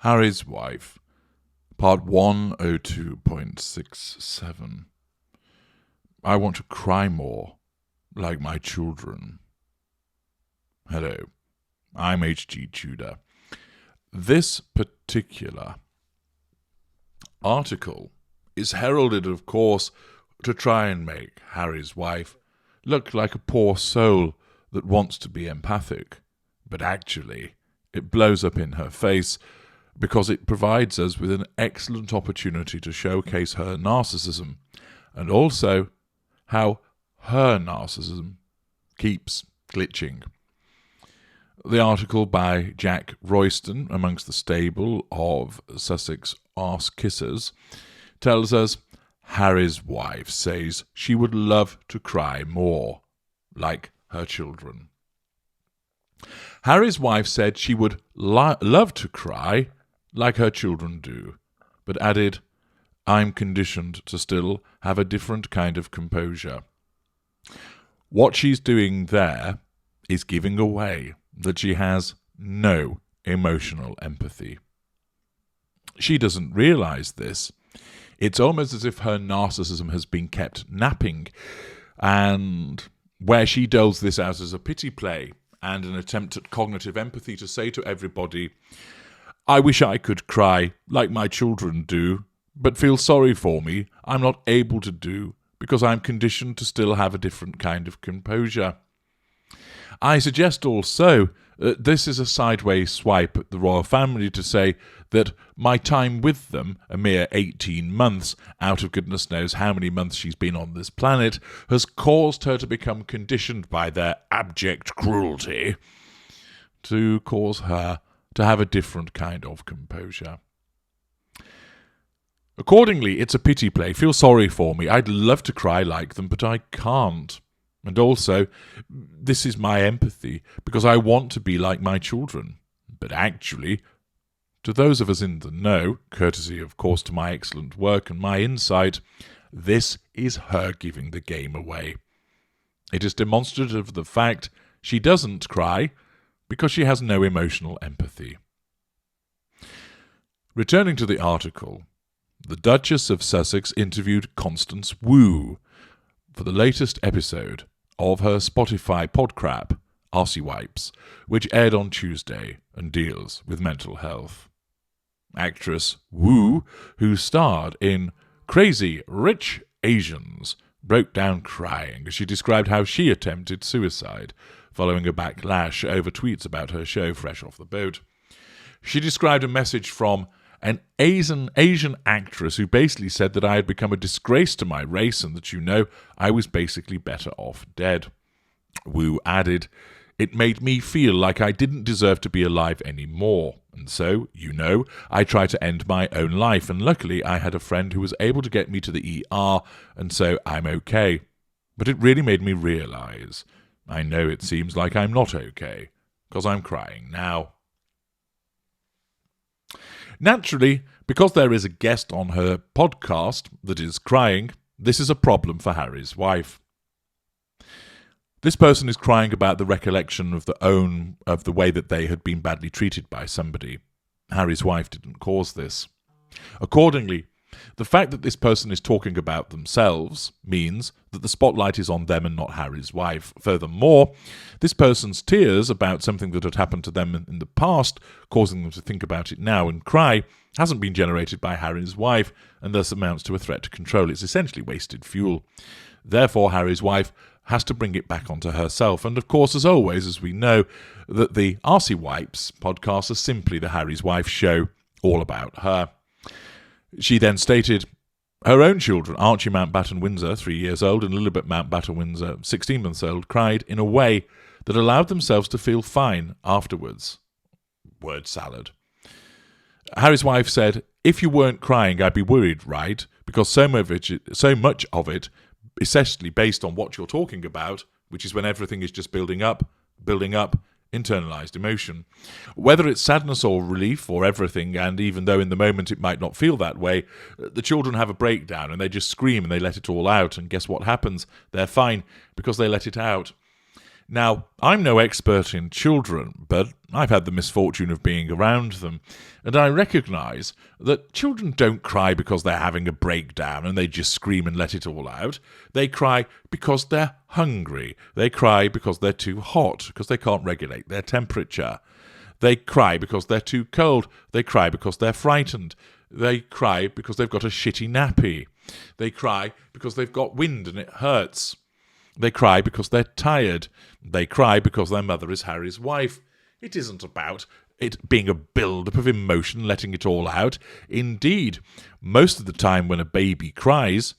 Harry's Wife, Part 102.67. I want to cry more, like my children. Hello, I'm H.G. Tudor. This particular article is heralded, of course, to try and make Harry's wife look like a poor soul that wants to be empathic, but actually it blows up in her face because it provides us with an excellent opportunity to showcase her narcissism and also how her narcissism keeps glitching. The article by Jack Royston, amongst the stable of Sussex arse kissers, tells us Harry's wife says she would love to cry more, like her children. Harry's wife said she would love to cry like her children do, but added, I'm conditioned to still have a different kind of composure. What she's doing there is giving away that she has no emotional empathy. She doesn't realize this. It's almost as if her narcissism has been kept napping, and where she doles this out as a pity play and an attempt at cognitive empathy to say to everybody, I wish I could cry like my children do, but feel sorry for me I'm not able to do because I'm conditioned to still have a different kind of composure. I suggest also that this is a sideways swipe at the royal family to say that my time with them, a mere 18 months, out of goodness knows how many months she's been on this planet, has caused her to become conditioned by their abject cruelty to cause her to have a different kind of composure. Accordingly, it's a pity play. Feel sorry for me. I'd love to cry like them, but I can't. And also, this is my empathy, because I want to be like my children. But actually, to those of us in the know, courtesy of course to my excellent work and my insight, this is her giving the game away. It is demonstrative of the fact she doesn't cry because she has no emotional empathy. Returning to the article, the Duchess of Sussex interviewed Constance Wu for the latest episode of her Spotify podcrap, Arsey Wipes, which aired on Tuesday and deals with mental health. Actress Wu, who starred in Crazy Rich Asians, broke down crying as she described how she attempted suicide following a backlash over tweets about her show Fresh Off the Boat. She described a message from an Asian actress who basically said that I had become a disgrace to my race and that, I was basically better off dead. Wu added, it made me feel like I didn't deserve to be alive anymore. And so, I tried to end my own life, and luckily I had a friend who was able to get me to the ER, and so I'm okay. But it really made me realize, I know it seems like I'm not okay, because I'm crying now. Naturally, because there is a guest on her podcast that is crying, this is a problem for Harry's wife. This person is crying about the recollection of the way that they had been badly treated by somebody. Harry's wife didn't cause this. Accordingly, the fact that this person is talking about themselves means that the spotlight is on them and not Harry's wife. Furthermore, this person's tears about something that had happened to them in the past, causing them to think about it now and cry, hasn't been generated by Harry's wife and thus amounts to a threat to control. It's essentially wasted fuel. Therefore, Harry's wife has to bring it back onto herself. And of course, as always, as we know, that the Arsey Wipes podcast is simply the Harry's Wife show, all about her. She then stated her own children, Archie Mountbatten Windsor, 3 years old, and Lilibet Mountbatten Windsor, 16 months old, cried in a way that allowed themselves to feel fine afterwards. Word salad. Harry's wife said, if you weren't crying, I'd be worried, right? Because so much of it, essentially based on what you're talking about, which is when everything is just building up, internalized emotion. Whether it's sadness or relief or everything, and even though in the moment it might not feel that way, the children have a breakdown and they just scream and they let it all out, and guess what happens? They're fine because they let it out. Now, I'm no expert in children, but I've had the misfortune of being around them, and I recognise that children don't cry because they're having a breakdown and they just scream and let it all out. They cry because they're hungry. They cry because they're too hot, because they can't regulate their temperature. They cry because they're too cold. They cry because they're frightened. They cry because they've got a shitty nappy. They cry because they've got wind and it hurts. They cry because they're tired. They cry because their mother is Harry's wife. It isn't about it being a build-up of emotion, letting it all out. Indeed, most of the time when a baby cries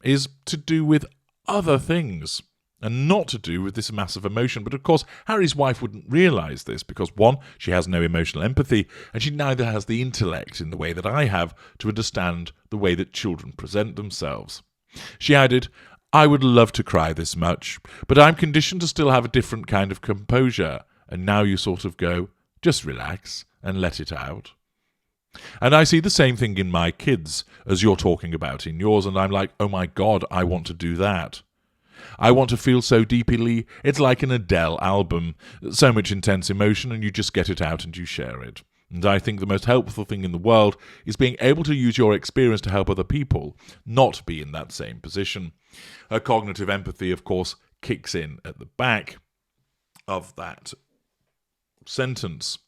is to do with other things and not to do with this massive emotion. But of course, Harry's wife wouldn't realise this because, one, she has no emotional empathy, and she neither has the intellect in the way that I have to understand the way that children present themselves. She added, "I would love to cry this much, but I'm conditioned to still have a different kind of composure. And now you sort of go, just relax and let it out." And I see the same thing in my kids as you're talking about in yours, and I'm like, oh my God, I want to do that. I want to feel so deeply. It's like an Adele album, so much intense emotion, and you just get it out and you share it. And I think the most helpful thing in the world is being able to use your experience to help other people not be in that same position. Her cognitive empathy, of course, kicks in at the back of that sentence.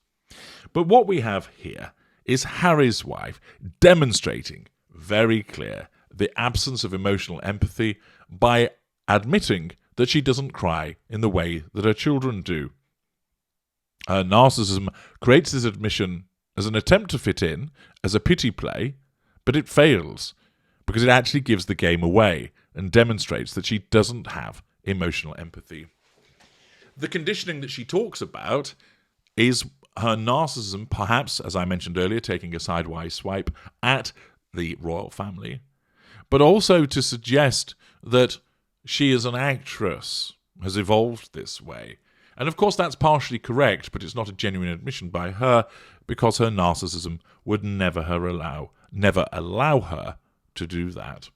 But what we have here is Harry's wife demonstrating very clear the absence of emotional empathy by admitting that she doesn't cry in the way that her children do. Her narcissism creates this admission as an attempt to fit in, as a pity play, but it fails because it actually gives the game away and demonstrates that she doesn't have emotional empathy. The conditioning that she talks about is her narcissism, perhaps, as I mentioned earlier, taking a sidewise swipe at the royal family, but also to suggest that she as an actress has evolved this way. And of course that's partially correct, but it's not a genuine admission by her because her narcissism would never allow her to do that.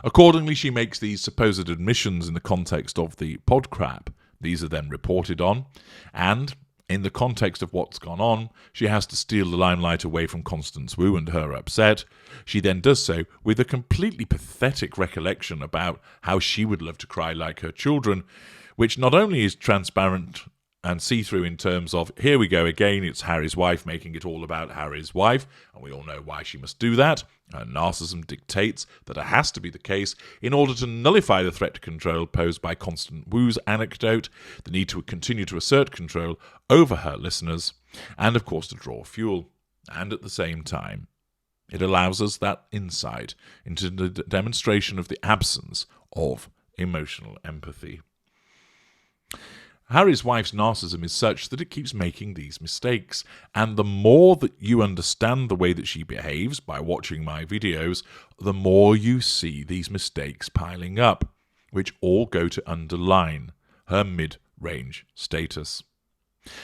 Accordingly, she makes these supposed admissions in the context of the podcrap. These are then reported on, and in the context of what's gone on, she has to steal the limelight away from Constance Wu and her upset. She then does so with a completely pathetic recollection about how she would love to cry like her children, which not only is transparent and see-through in terms of, here we go again, it's Harry's wife making it all about Harry's wife, and we all know why she must do that. Her narcissism dictates that it has to be the case in order to nullify the threat to control posed by Constance Wu's anecdote, the need to continue to assert control over her listeners, and of course to draw fuel. And at the same time, it allows us that insight into the demonstration of the absence of emotional empathy. Harry's wife's narcissism is such that it keeps making these mistakes, and the more that you understand the way that she behaves by watching my videos, the more you see these mistakes piling up, which all go to underline her mid-range status.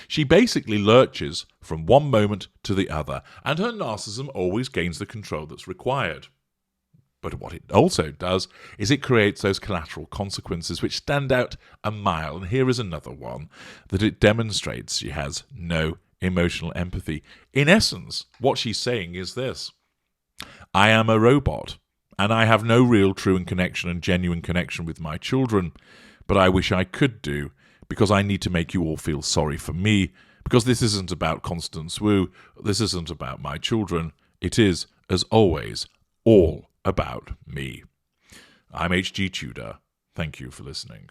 She basically lurches from one moment to the other, and her narcissism always gains the control that's required. But what it also does is it creates those collateral consequences which stand out a mile, and here is another one, that it demonstrates she has no emotional empathy. In essence, what she's saying is this: I am a robot, and I have no real true and genuine connection with my children, but I wish I could do, because I need to make you all feel sorry for me, because this isn't about Constance Wu, this isn't about my children, it is, as always, all about me. I'm H.G. Tudor. Thank you for listening.